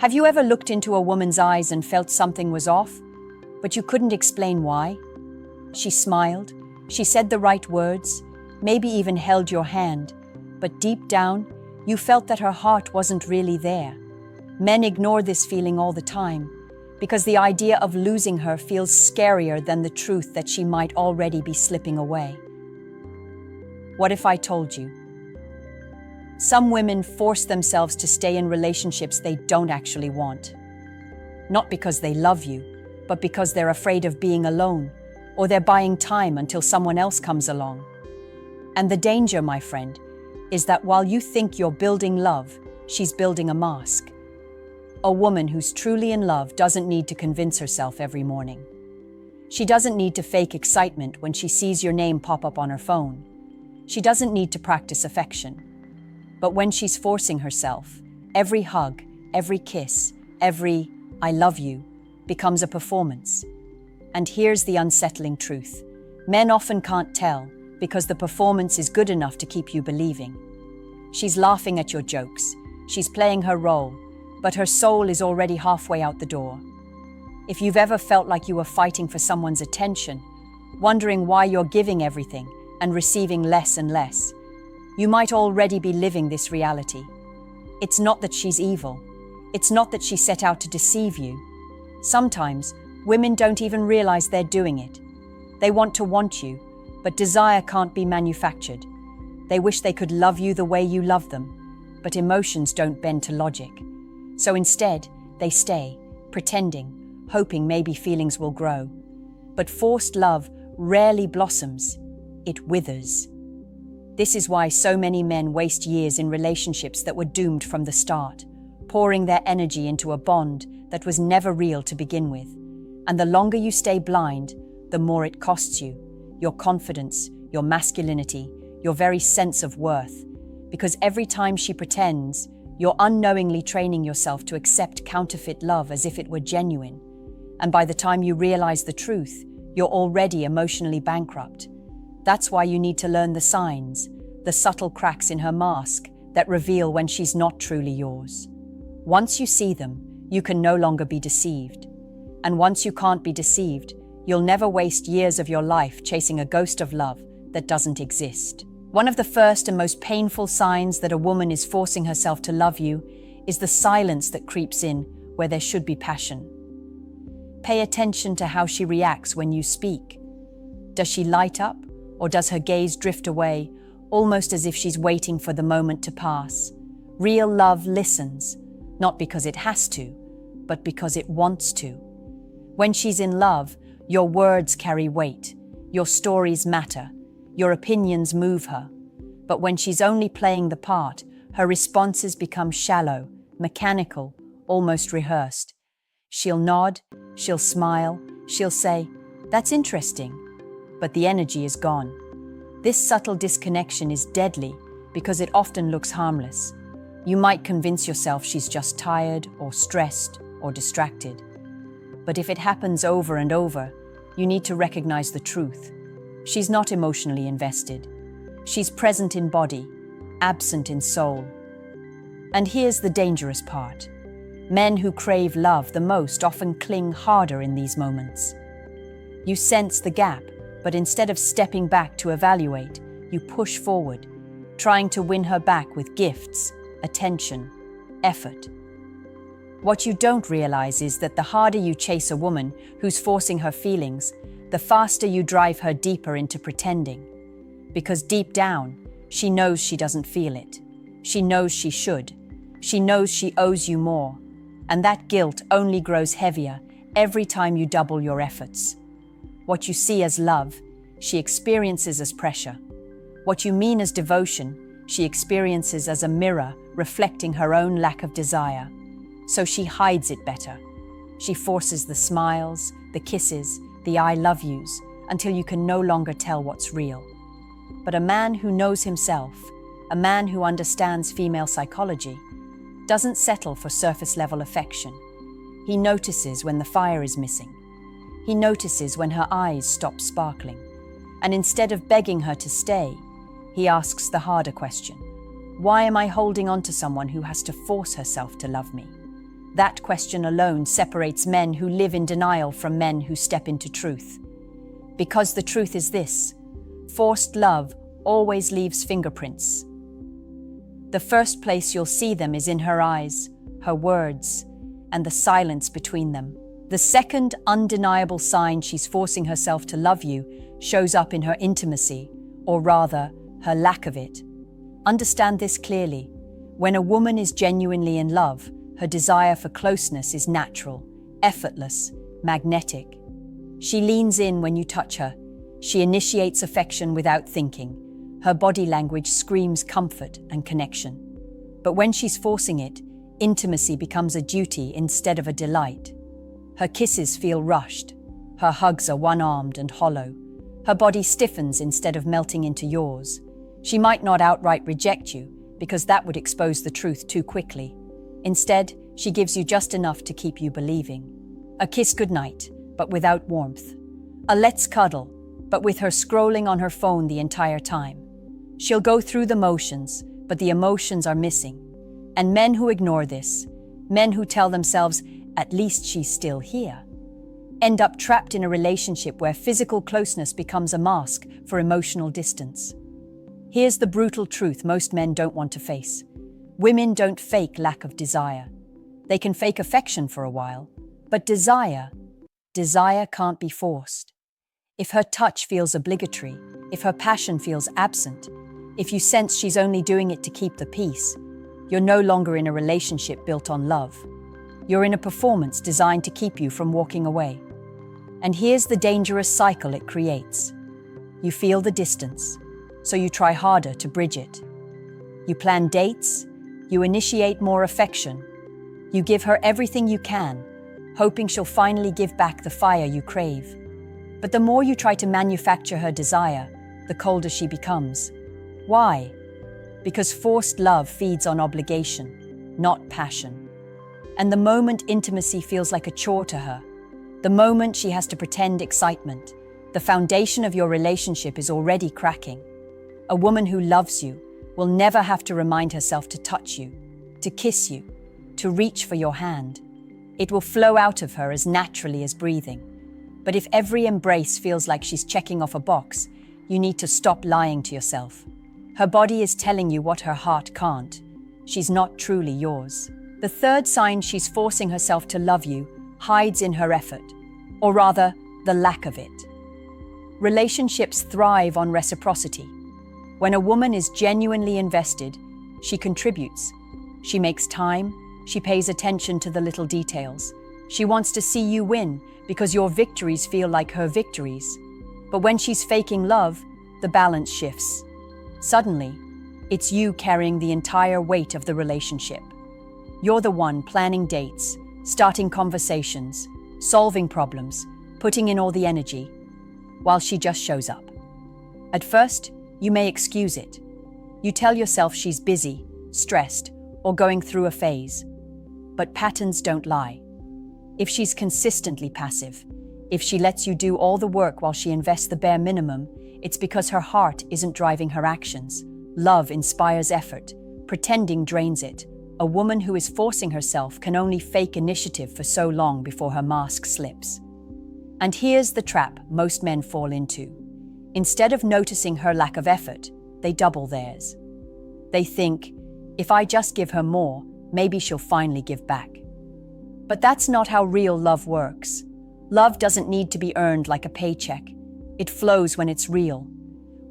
Have you ever looked into a woman's eyes and felt something was off, but you couldn't explain why? She smiled, she said the right words, maybe even held your hand, but deep down, you felt that her heart wasn't really there. Men ignore this feeling all the time, because the idea of losing her feels scarier than the truth that she might already be slipping away. What if I told you? Some women force themselves to stay in relationships they don't actually want. Not because they love you, but because they're afraid of being alone, or they're buying time until someone else comes along. And the danger, my friend, is that while you think you're building love, she's building a mask. A woman who's truly in love doesn't need to convince herself every morning. She doesn't need to fake excitement when she sees your name pop up on her phone. She doesn't need to practice affection. But when she's forcing herself, every hug, every kiss, every "I love you" becomes a performance. And here's the unsettling truth. Men often can't tell because the performance is good enough to keep you believing. She's laughing at your jokes. She's playing her role, but her soul is already halfway out the door. If you've ever felt like you were fighting for someone's attention, wondering why you're giving everything and receiving less and less, you might already be living this reality. It's not that she's evil. It's not that she set out to deceive you. Sometimes, women don't even realize they're doing it. They want to want you, but desire can't be manufactured. They wish they could love you the way you love them, but emotions don't bend to logic. So instead, they stay, pretending, hoping maybe feelings will grow. But forced love rarely blossoms. It withers. This is why so many men waste years in relationships that were doomed from the start, pouring their energy into a bond that was never real to begin with. And the longer you stay blind, the more it costs you, your confidence, your masculinity, your very sense of worth. Because every time she pretends, you're unknowingly training yourself to accept counterfeit love as if it were genuine. And by the time you realize the truth, you're already emotionally bankrupt. That's why you need to learn the signs, the subtle cracks in her mask that reveal when she's not truly yours. Once you see them, you can no longer be deceived. And once you can't be deceived, you'll never waste years of your life chasing a ghost of love that doesn't exist. One of the first and most painful signs that a woman is forcing herself to love you is the silence that creeps in where there should be passion. Pay attention to how she reacts when you speak. Does she light up, or does her gaze drift away, almost as if she's waiting for the moment to pass? Real love listens, not because it has to, but because it wants to. When she's in love, your words carry weight, your stories matter, your opinions move her. But when she's only playing the part, her responses become shallow, mechanical, almost rehearsed. She'll nod, she'll smile, she'll say, "That's interesting," but the energy is gone. This subtle disconnection is deadly because it often looks harmless. You might convince yourself she's just tired or stressed or distracted. But if it happens over and over, you need to recognize the truth. She's not emotionally invested. She's present in body, absent in soul. And here's the dangerous part. Men who crave love the most often cling harder in these moments. You sense the gap, but instead of stepping back to evaluate, you push forward, trying to win her back with gifts, attention, effort. What you don't realize is that the harder you chase a woman who's forcing her feelings, the faster you drive her deeper into pretending. Because deep down, she knows she doesn't feel it. She knows she should. She knows she owes you more. And that guilt only grows heavier every time you double your efforts. What you see as love, she experiences as pressure. What you mean as devotion, she experiences as a mirror reflecting her own lack of desire. So she hides it better. She forces the smiles, the kisses, the "I love yous," until you can no longer tell what's real. But a man who knows himself, a man who understands female psychology, doesn't settle for surface-level affection. He notices when the fire is missing. He notices when her eyes stop sparkling. And instead of begging her to stay, he asks the harder question. Why am I holding on to someone who has to force herself to love me? That question alone separates men who live in denial from men who step into truth. Because the truth is this: forced love always leaves fingerprints. The first place you'll see them is in her eyes, her words, and the silence between them. The second undeniable sign she's forcing herself to love you shows up in her intimacy, or rather, her lack of it. Understand this clearly. When a woman is genuinely in love, her desire for closeness is natural, effortless, magnetic. She leans in when you touch her. She initiates affection without thinking. Her body language screams comfort and connection. But when she's forcing it, intimacy becomes a duty instead of a delight. Her kisses feel rushed. Her hugs are one-armed and hollow. Her body stiffens instead of melting into yours. She might not outright reject you, because that would expose the truth too quickly. Instead, she gives you just enough to keep you believing. A kiss goodnight, but without warmth. A let's cuddle, but with her scrolling on her phone the entire time. She'll go through the motions, but the emotions are missing. And men who ignore this, men who tell themselves, at least she's still here, end up trapped in a relationship where physical closeness becomes a mask for emotional distance. Here's the brutal truth most men don't want to face. Women don't fake lack of desire. They can fake affection for a while, but desire can't be forced. If her touch feels obligatory, if her passion feels absent, if you sense she's only doing it to keep the peace, you're no longer in a relationship built on love. You're in a performance designed to keep you from walking away. And here's the dangerous cycle it creates. You feel the distance, so you try harder to bridge it. You plan dates, you initiate more affection, you give her everything you can, hoping she'll finally give back the fire you crave. But the more you try to manufacture her desire, the colder she becomes. Why? Because forced love feeds on obligation, not passion. And the moment intimacy feels like a chore to her, the moment she has to pretend excitement, the foundation of your relationship is already cracking. A woman who loves you will never have to remind herself to touch you, to kiss you, to reach for your hand. It will flow out of her as naturally as breathing. But if every embrace feels like she's checking off a box, you need to stop lying to yourself. Her body is telling you what her heart can't. She's not truly yours. The third sign she's forcing herself to love you hides in her effort, or rather, the lack of it. Relationships thrive on reciprocity. When a woman is genuinely invested, she contributes. She makes time, she pays attention to the little details. She wants to see you win because your victories feel like her victories. But when she's faking love, the balance shifts. Suddenly, it's you carrying the entire weight of the relationship. You're the one planning dates, starting conversations, solving problems, putting in all the energy, while she just shows up. At first, you may excuse it. You tell yourself she's busy, stressed, or going through a phase. But patterns don't lie. If she's consistently passive, if she lets you do all the work while she invests the bare minimum, it's because her heart isn't driving her actions. Love inspires effort. Pretending drains it. A woman who is forcing herself can only fake initiative for so long before her mask slips. And here's the trap most men fall into. Instead of noticing her lack of effort, they double theirs. They think, if I just give her more, maybe she'll finally give back. But that's not how real love works. Love doesn't need to be earned like a paycheck. It flows when it's real.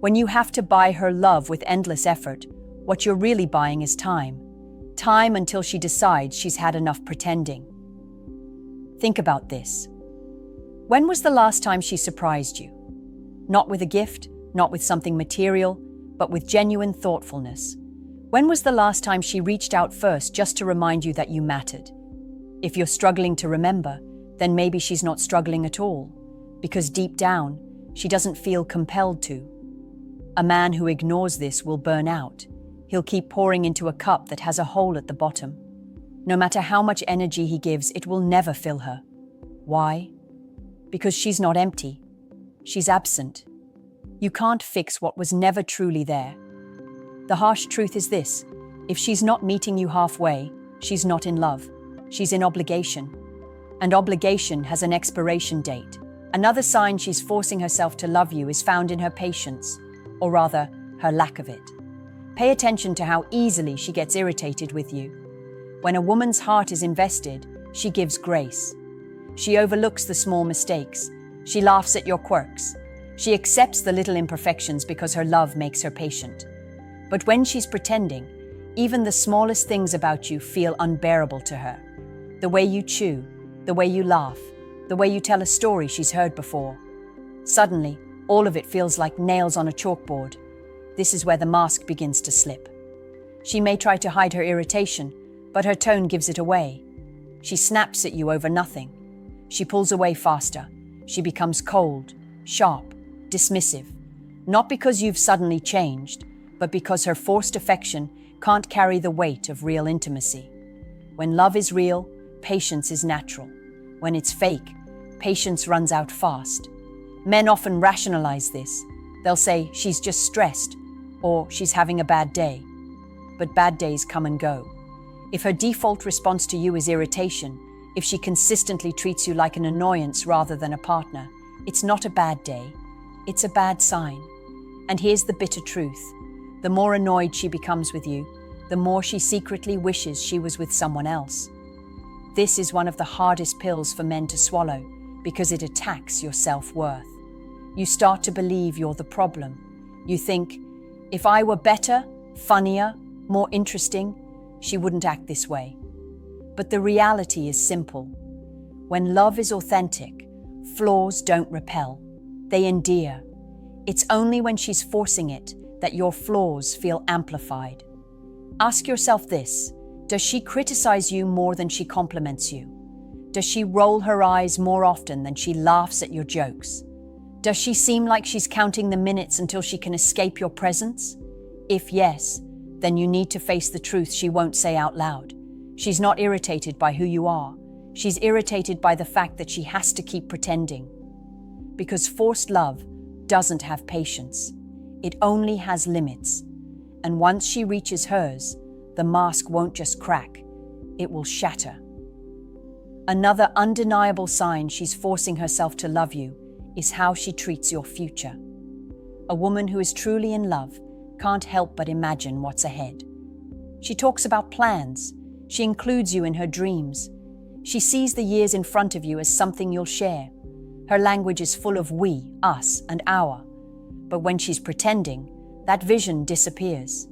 When you have to buy her love with endless effort, what you're really buying is time. Time until she decides she's had enough pretending. Think about this. When was the last time she surprised you? Not with a gift, not with something material, but with genuine thoughtfulness. When was the last time she reached out first just to remind you that you mattered? If you're struggling to remember, then maybe she's not struggling at all, because deep down, she doesn't feel compelled to. A man who ignores this will burn out. He'll keep pouring into a cup that has a hole at the bottom. No matter how much energy he gives, it will never fill her. Why? Because she's not empty. She's absent. You can't fix what was never truly there. The harsh truth is this: if she's not meeting you halfway, she's not in love. She's in obligation. And obligation has an expiration date. Another sign she's forcing herself to love you is found in her patience, or rather, her lack of it. Pay attention to how easily she gets irritated with you. When a woman's heart is invested, she gives grace. She overlooks the small mistakes. She laughs at your quirks. She accepts the little imperfections because her love makes her patient. But when she's pretending, even the smallest things about you feel unbearable to her. The way you chew, the way you laugh, the way you tell a story she's heard before. Suddenly, all of it feels like nails on a chalkboard. This is where the mask begins to slip. She may try to hide her irritation, but her tone gives it away. She snaps at you over nothing. She pulls away faster. She becomes cold, sharp, dismissive. Not because you've suddenly changed, but because her forced affection can't carry the weight of real intimacy. When love is real, patience is natural. When it's fake, patience runs out fast. Men often rationalize this. They'll say she's just stressed, or she's having a bad day. But bad days come and go. If her default response to you is irritation, if she consistently treats you like an annoyance rather than a partner, it's not a bad day, it's a bad sign. And here's the bitter truth. The more annoyed she becomes with you, the more she secretly wishes she was with someone else. This is one of the hardest pills for men to swallow because it attacks your self-worth. You start to believe you're the problem. You think, if I were better, funnier, more interesting, she wouldn't act this way. But the reality is simple. When love is authentic, flaws don't repel. They endear. It's only when she's forcing it that your flaws feel amplified. Ask yourself this: does she criticize you more than she compliments you? Does she roll her eyes more often than she laughs at your jokes? Does she seem like she's counting the minutes until she can escape your presence? If yes, then you need to face the truth she won't say out loud. She's not irritated by who you are. She's irritated by the fact that she has to keep pretending. Because forced love doesn't have patience. It only has limits. And once she reaches hers, the mask won't just crack, it will shatter. Another undeniable sign she's forcing herself to love you is how she treats your future. A woman who is truly in love can't help but imagine what's ahead. She talks about plans. She includes you in her dreams. She sees the years in front of you as something you'll share. Her language is full of we, us, and our. But when she's pretending, that vision disappears.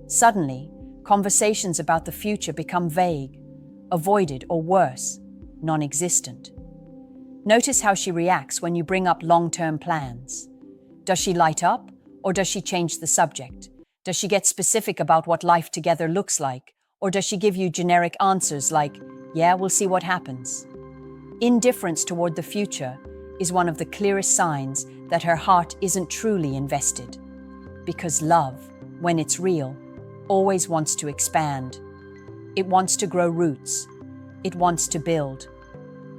Suddenly, conversations about the future become vague, avoided, or worse, non-existent. Notice how she reacts when you bring up long-term plans. Does she light up, or does she change the subject? Does she get specific about what life together looks like, or does she give you generic answers like, yeah, we'll see what happens? Indifference toward the future is one of the clearest signs that her heart isn't truly invested. Because love, when it's real, always wants to expand. It wants to grow roots. It wants to build.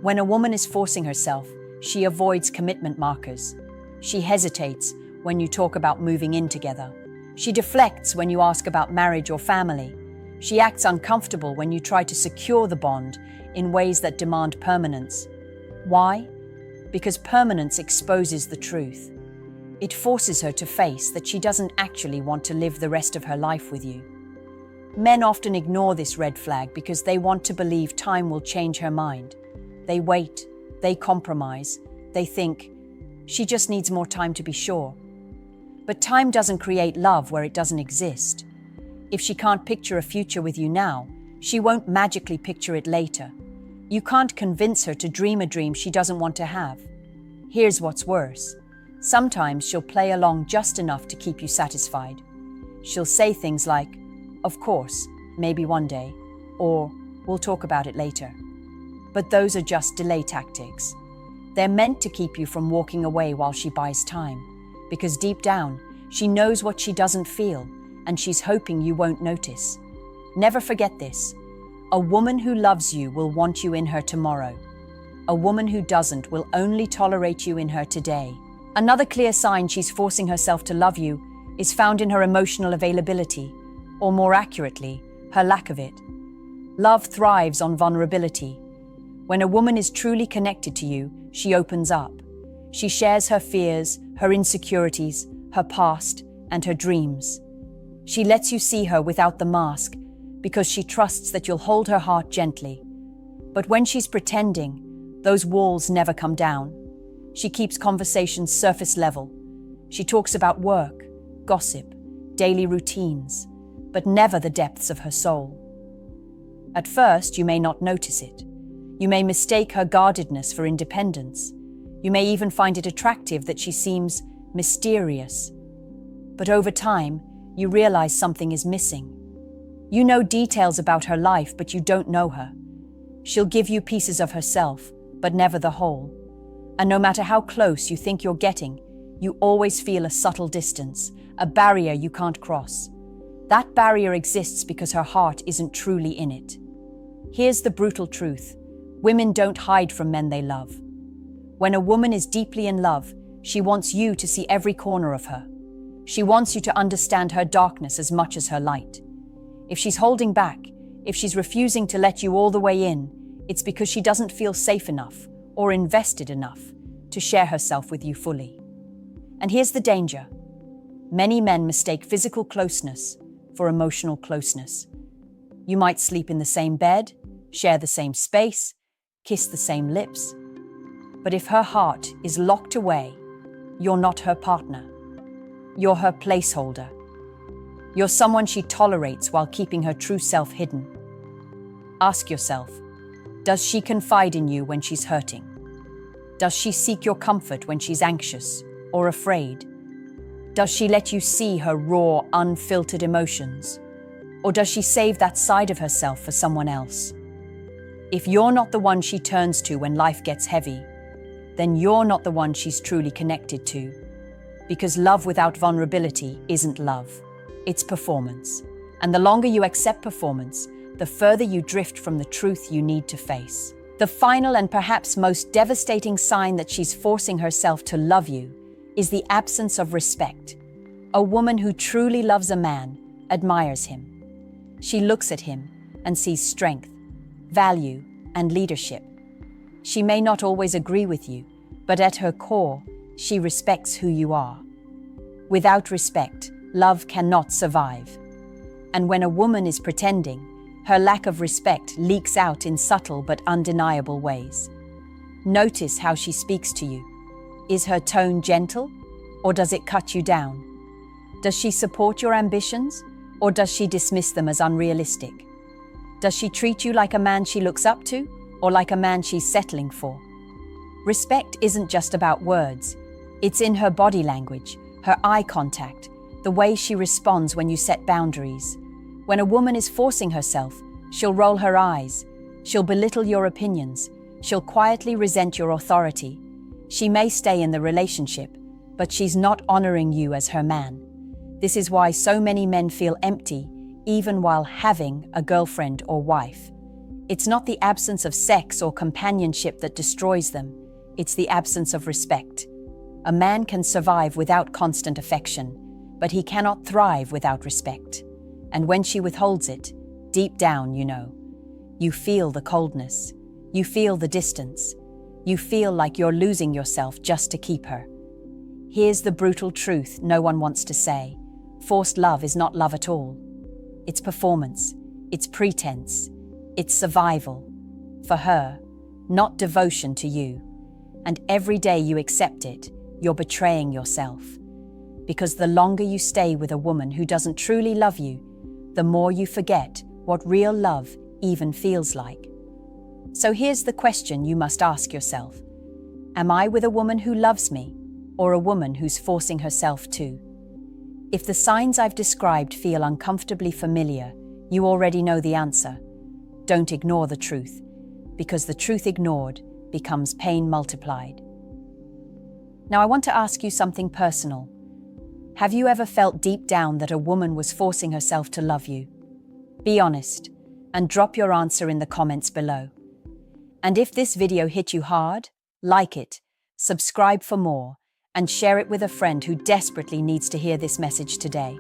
When a woman is forcing herself, she avoids commitment markers. She hesitates when you talk about moving in together. She deflects when you ask about marriage or family. She acts uncomfortable when you try to secure the bond in ways that demand permanence. Why? Because permanence exposes the truth. It forces her to face that she doesn't actually want to live the rest of her life with you. Men often ignore this red flag because they want to believe time will change her mind. They wait, they compromise, they think, she just needs more time to be sure. But time doesn't create love where it doesn't exist. If she can't picture a future with you now, she won't magically picture it later. You can't convince her to dream a dream she doesn't want to have. Here's what's worse. Sometimes she'll play along just enough to keep you satisfied. She'll say things like, of course, maybe one day, or we'll talk about it later. But those are just delay tactics. They're meant to keep you from walking away while she buys time, because deep down, she knows what she doesn't feel, and she's hoping you won't notice. Never forget this. A woman who loves you will want you in her tomorrow. A woman who doesn't will only tolerate you in her today. Another clear sign she's forcing herself to love you is found in her emotional availability, or more accurately, her lack of it. Love thrives on vulnerability. When a woman is truly connected to you, she opens up. She shares her fears, her insecurities, her past, and her dreams. She lets you see her without the mask because she trusts that you'll hold her heart gently. But when she's pretending, those walls never come down. She keeps conversations surface level. She talks about work, gossip, daily routines, but never the depths of her soul. At first, you may not notice it. You may mistake her guardedness for independence. You may even find it attractive that she seems mysterious. But over time, you realize something is missing. You know details about her life, but you don't know her. She'll give you pieces of herself, but never the whole. And no matter how close you think you're getting, you always feel a subtle distance, a barrier you can't cross. That barrier exists because her heart isn't truly in it. Here's the brutal truth. Women don't hide from men they love. When a woman is deeply in love, she wants you to see every corner of her. She wants you to understand her darkness as much as her light. If she's holding back, if she's refusing to let you all the way in, it's because she doesn't feel safe enough or invested enough to share herself with you fully. And here's the danger. Many men mistake physical closeness for emotional closeness. You might sleep in the same bed, share the same space, kiss the same lips. But if her heart is locked away, you're not her partner. You're her placeholder. You're someone she tolerates while keeping her true self hidden. Ask yourself, does she confide in you when she's hurting? Does she seek your comfort when she's anxious or afraid? Does she let you see her raw, unfiltered emotions? Or does she save that side of herself for someone else? If you're not the one she turns to when life gets heavy, then you're not the one she's truly connected to. Because love without vulnerability isn't love, it's performance. And the longer you accept performance, the further you drift from the truth you need to face. The final and perhaps most devastating sign that she's forcing herself to love you is the absence of respect. A woman who truly loves a man admires him. She looks at him and sees strength, value, and leadership. She may not always agree with you, but at her core, she respects who you are. Without respect, love cannot survive. And when a woman is pretending, her lack of respect leaks out in subtle but undeniable ways. Notice how she speaks to you. Is her tone gentle, or does it cut you down? Does she support your ambitions, or does she dismiss them as unrealistic? Does she treat you like a man she looks up to, or like a man she's settling for? Respect isn't just about words. It's in her body language, her eye contact, the way she responds when you set boundaries. When a woman is forcing herself, she'll roll her eyes, she'll belittle your opinions, she'll quietly resent your authority. She may stay in the relationship, but she's not honoring you as her man. This is why so many men feel empty, even while having a girlfriend or wife. It's not the absence of sex or companionship that destroys them, it's the absence of respect. A man can survive without constant affection, but he cannot thrive without respect. And when she withholds it, deep down you feel the coldness, you feel the distance, you feel like you're losing yourself just to keep her. Here's the brutal truth no one wants to say. Forced love is not love at all. It's performance, it's pretense, it's survival. For her, not devotion to you. And every day you accept it, you're betraying yourself. Because the longer you stay with a woman who doesn't truly love you, the more you forget what real love even feels like. So here's the question you must ask yourself. Am I with a woman who loves me, or a woman who's forcing herself to? If the signs I've described feel uncomfortably familiar, you already know the answer. Don't ignore the truth, because the truth ignored becomes pain multiplied. Now I want to ask you something personal. Have you ever felt deep down that a woman was forcing herself to love you? Be honest, and drop your answer in the comments below. And if this video hit you hard, like it, subscribe for more, and share it with a friend who desperately needs to hear this message today.